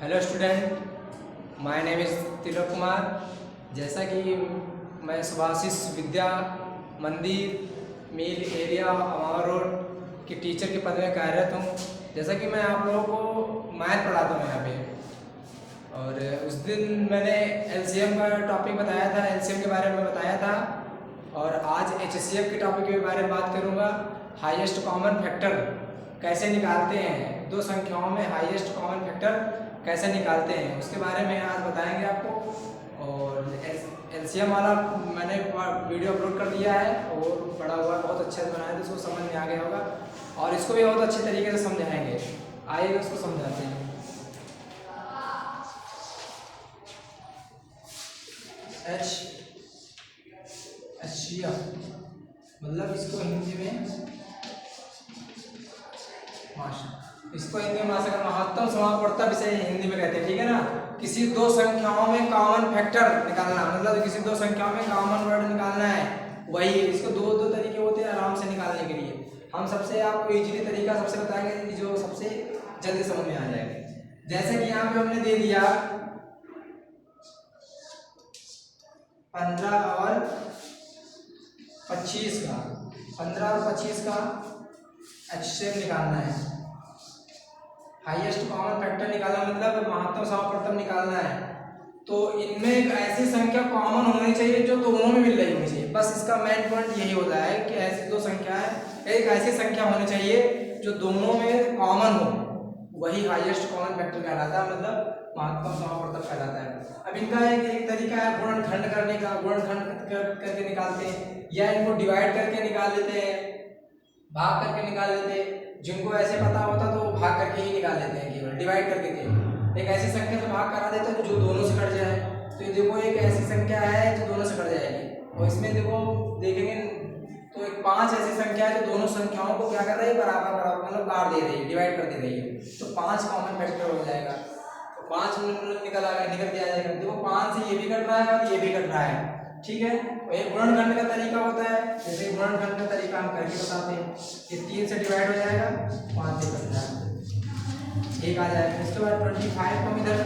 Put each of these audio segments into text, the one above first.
Hello student, my name is Tilak Kumar. जैसा कि मैं Subhashis Vidya Mandir mill area Amawa road के टीचर के पद में कार्यरत हूँ। जैसा कि मैं आप लोगों को मैथ पढ़ाता हूँ यहाँ पे। और उस दिन मैंने एलसीएम का टॉपिक बताया था, एलसीएम के बारे में बताया था। और आज एचसीएफ के टॉपिक के बारे में बात करूँगा। हाईएस्ट कॉमन फैक्टर कैसे निकालते हैं, दो संख्याओं में हाईएस्ट कॉमन फैक्टर कैसे निकालते हैं उसके बारे में आज बताएंगे आपको। और एलसीएम वाला मैंने वीडियो अपलोड कर दिया है और पढ़ा हुआ बहुत अच्छे से बनाया, तो इसको समझ में आ गया होगा और इसको भी बहुत अच्छे तरीके से समझाएंगे। आइए उसको समझाते हैं। मतलब इसको हिंदी में महत्तम समापवर्तक विषय हिंदी में कहते हैं, ठीक है ना। किसी दो संख्याओं में कॉमन फैक्टर निकालना, मतलब किसी दो संख्याओं में कॉमन वर्ड निकालना है, वही इसको दो तरीके होते हैं आराम से निकालने के लिए। हम सबसे आपको इजीली तरीका सबसे बताएंगे जो सबसे जल्दी समझ में आ जाएगा। जैसे कि यहाँ पे हमने दे दिया 15 और 25 का, 15 और 25 का HCF निकालना है। हाईएस्ट कॉमन फैक्टर निकालना मतलब महत्तम समापवर्तक निकालना है। तो इनमें एक ऐसी संख्या कॉमन होनी चाहिए जो दोनों में मिल रही होनी चाहिए। बस इसका मेन पॉइंट यही होता है कि ऐसी दो संख्याएं, एक ऐसी संख्या होनी चाहिए जो दोनों में कॉमन हो, वही हाईएस्ट कॉमन फैक्टर कहलाता है, मतलब महत्तम समापवर्तक कहलाता है। अब इनका एक तरीका है गुणनखंड करने का, गुणनखंड करके निकालते हैं, या इनको डिवाइड करके निकाल लेते हैं, भाग करके निकाल लेते हैं। जिनको ऐसे पता होता तो भाग करके ही निकाल लेते हैं, केवल डिवाइड करके थे। एक ऐसी संख्या से भाग करा देते हैं जो दोनों से कट जाए। तो ये देखो एक ऐसी संख्या है जो दोनों से कट जाएगी, और इसमें देखो देखेंगे तो एक 5 ऐसी संख्या है जो दोनों संख्याओं को क्या कर रही है, बराबर बराबर मतलब काट दे रही है, डिवाइड कर दे रही है। तो 5 कॉमन फैक्टर हो जाएगा, तो 5 निकल के आ जाएगा। देखो 5 से ये भी कट रहा है और ये भी कट रहा है, ठीक है। एक गुणनखंड का तरीका होता है, जैसे गुणनखंड का तरीका हम करके बताते हैं कि 3 से डिवाइड हो जाएगा, 5 से कट जाएगा, एक आ जाएगा। इसके बाद 25 को इधर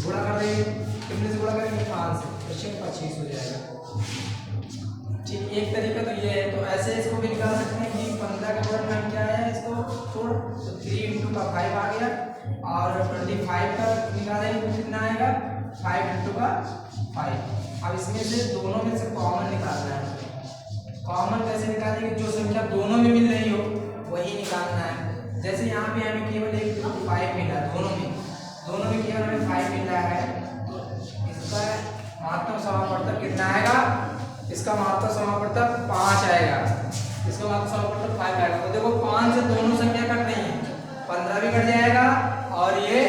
गुणा कर देंगे, कितने से गुणा करेंगे, 5 से, 25 हो जाएगा। ठीक, एक तरीका तो ये है। तो ऐसे इसको भी निकाल सकते हैं कि 15 का गुणनखंड क्या है, इसको छोड़ तो 3 × का 5 आ गया, और 25 का निकालेंगे तो कितना आएगा, 5 × का 5। अब इसमें से दोनों में से कॉमन निकालना है। कॉमन कैसे निकालेंगे, जो संख्या दोनों में मिल रही हो वही निकालना है। जैसे यहाँ पे हमें केवल एक 5 मिला, दोनों में केवल हमें 5 मिल रहा है, तो इसका महत्तम समापवर्तक कितना आएगा, इसका महत्तम समापवर्तक 5 आएगा, इसका महत्तम समापवर्तक 5 आएगा। तो देखो 5 से दोनों संख्या कट रही है, 15 भी कट जाएगा और ये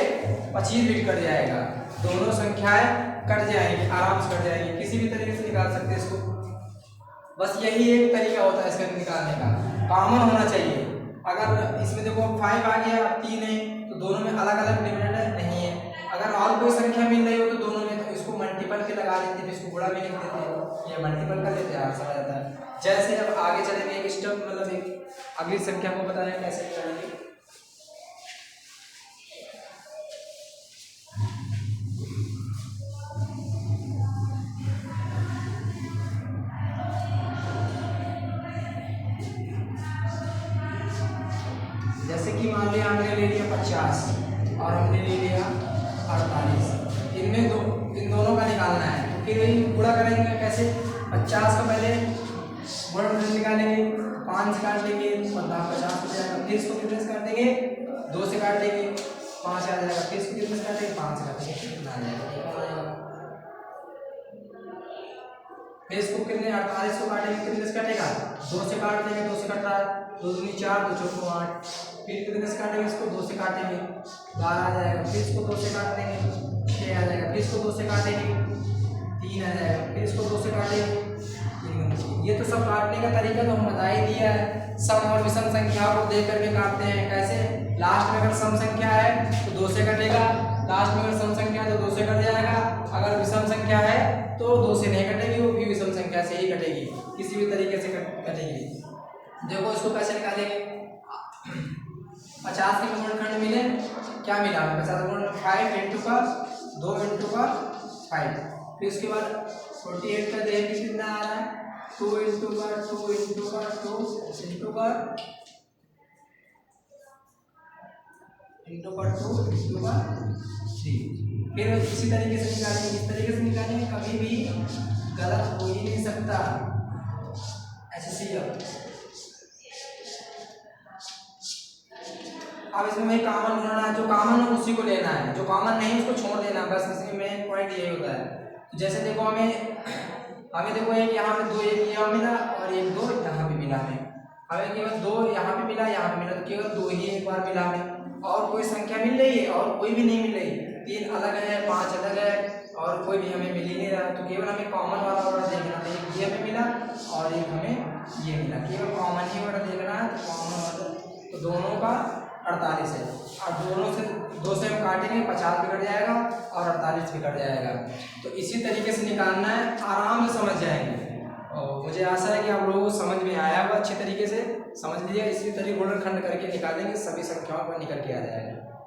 25 भी कट जाएगा, दोनों संख्याएं कट जाएंगी, आराम से कट जाएंगी। किसी भी तरीके से निकाल सकते हैं इसको, बस यही एक तरीका होता है इसका निकालने का, कॉमन होना चाहिए। अगर इसमें देखो 5 आ गया, 3 है, तो दोनों में अलग अलग डिविडेंड नहीं है। अगर और कोई संख्या मिल रही हो तो दोनों में, तो इसको मल्टीपल के लगा देते हैं, इसको गुणा भी लिख देते हैं, ये मल्टीपल कर देते हैं, आसान हो जाता है। जैसे अब आगे चलेंगे एक स्टेप, मतलब एक अगली संख्या को बताएं कैसे निकालेंगे। जैसे कि मान लिया हमने ले लिया 50 और हमने ले लिया 48, इन दोनों का निकालना है। तो फिर वही गुणा करेंगे कैसे, 50 का पहले गुणनखंड निकालेंगे, 5 से काट देंगे, 50 हो जाएगा, फिर इसको कितने से काट देंगे, 2 से काट देंगे, 5 आ जाएगा, फिर इसको कितने से काटेंगे, 5 से काटेंगे, कितना आ जाएगा, फिर इसको कितने 48 को काटेंगे, कितने से काटेगा, 2 से काट देंगे, 2 से कट रहा है, 2 दूनी 4, 2 चौको 8, फिर कितने से काटेंगे, इसको 2 से काटेंगे, 12 आ जाएगा, फिर इसको 2 से काट देंगे, 6 आ जाएगा, फिर इसको 2 से काटेंगे, 3 आ जाएगा, फिर इसको 2 से काटेंगे, 3। ये तो सब काटने का तरीका तो हम बता ही दिया है। सम और विषम संख्या को देख करके काटते हैं कैसे, लास्ट में अगर सम संख्या है तो 2 से कटेगा, लास्ट में अगर सम संख्या है तो 2 से कट जाएगा, अगर विषम संख्या है तो 2 से नहीं कटेगी, वो भी विषम संख्या से ही कटेगी, किसी भी तरीके से कटेगी। देखो इसको कैसे निकालेंगे, 50 के गुणनखंड मिले क्या मिला हमें 50/5 इंटू का 2 इंटू का 5। फिर उसके बाद 48 का देख कितना आ रहा है 2 इंटू का 2 इंटू का 2 इंटू का 3। फिर इसी तरीके से निकालेंगे, इस तरीके से निकालेंगे, कभी भी गलत हो ही नहीं सकता। HCF अब इसमें हमें कॉमन ढूंढना है, जो कॉमन हो उसी को लेना है, जो कॉमन नहीं उसको छोड़ देना, बस इसमें मेन पॉइंट यही होता है। जैसे देखो हमें देखो एक यहाँ पे 2 एक यहाँ मिला और एक 2 यहाँ पे मिला हमें केवल 2 यहाँ पे मिला यहाँ पे मिला, तो केवल 2 ही एक बार मिला हमें, और कोई संख्या मिल रही है और कोई भी नहीं मिल रही, 3 अलग है 5 अलग है और कोई भी हमें मिल ही नहीं रहा, तो केवल हमें कॉमन वाला ऑर्डर देखना है। एक ये हमें मिला और एक हमें ये मिला, केवल कॉमन ही ऑर्डर देखना है, तो कॉमन ऑर्डर तो दोनों का 48 है, और दोनों से 2 से हम काटेंगे 50 भी कट जाएगा और 48 भी कट जाएगा। तो इसी तरीके से निकालना है, आराम से समझ जाएंगे, और मुझे आशा है कि आप लोगों को समझ में आया होगा, अच्छे तरीके से समझ लीजिए। इसी तरीके गुणनखंड करके निकालेंगे, सभी संख्याओं पर निकल के आ जाएगा।